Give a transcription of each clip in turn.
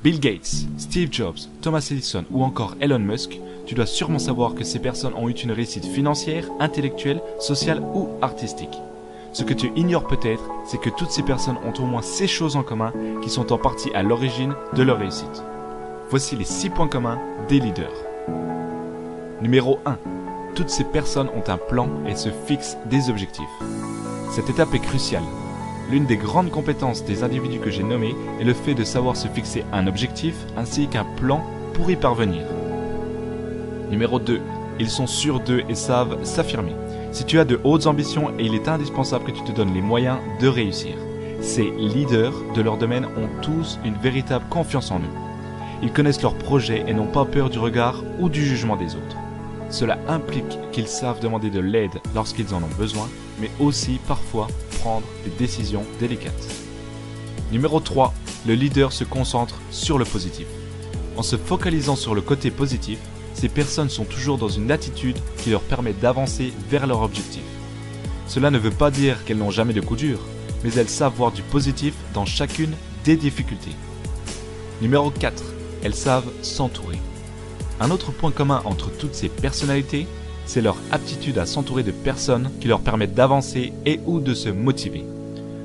Bill Gates, Steve Jobs, Thomas Edison ou encore Elon Musk, tu dois sûrement savoir que ces personnes ont eu une réussite financière, intellectuelle, sociale ou artistique. Ce que tu ignores peut-être, c'est que toutes ces personnes ont au moins ces choses en commun qui sont en partie à l'origine de leur réussite. Voici les 6 points communs des leaders. Numéro 1. Toutes ces personnes ont un plan et se fixent des objectifs. Cette étape est cruciale. L'une des grandes compétences des individus que j'ai nommés est le fait de savoir se fixer un objectif ainsi qu'un plan pour y parvenir. Numéro 2. Ils sont sûrs d'eux et savent s'affirmer. Si tu as de hautes ambitions, il est indispensable que tu te donnes les moyens de réussir. Ces leaders de leur domaine ont tous une véritable confiance en eux. Ils connaissent leurs projets et n'ont pas peur du regard ou du jugement des autres. Cela implique qu'ils savent demander de l'aide lorsqu'ils en ont besoin, mais aussi parfois prendre des décisions délicates. Numéro 3. Le leader se concentre sur le positif. En se focalisant sur le côté positif, ces personnes sont toujours dans une attitude qui leur permet d'avancer vers leur objectif. Cela ne veut pas dire qu'elles n'ont jamais de coups durs, mais elles savent voir du positif dans chacune des difficultés. Numéro 4. Elles savent s'entourer. Un autre point commun entre toutes ces personnalités, c'est leur aptitude à s'entourer de personnes qui leur permettent d'avancer et ou de se motiver.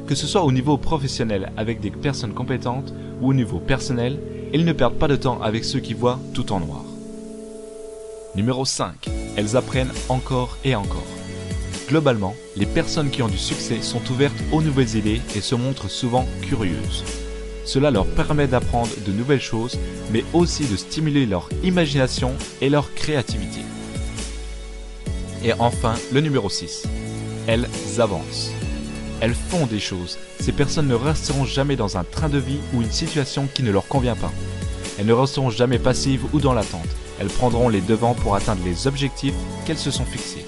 Que ce soit au niveau professionnel avec des personnes compétentes ou au niveau personnel, ils ne perdent pas de temps avec ceux qui voient tout en noir. Numéro 5. Elles apprennent encore et encore. Globalement, les personnes qui ont du succès sont ouvertes aux nouvelles idées et se montrent souvent curieuses. Cela leur permet d'apprendre de nouvelles choses, mais aussi de stimuler leur imagination et leur créativité. Et enfin, le numéro 6. Elles avancent. Elles font des choses. Ces personnes ne resteront jamais dans un train de vie ou une situation qui ne leur convient pas. Elles ne resteront jamais passives ou dans l'attente. Elles prendront les devants pour atteindre les objectifs qu'elles se sont fixés.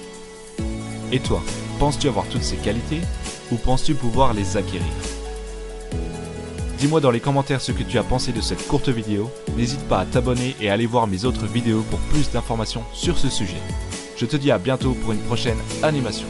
Et toi, penses-tu avoir toutes ces qualités ou penses-tu pouvoir les acquérir ? Dis-moi dans les commentaires ce que tu as pensé de cette courte vidéo. N'hésite pas à t'abonner et à aller voir mes autres vidéos pour plus d'informations sur ce sujet. Je te dis à bientôt pour une prochaine animation.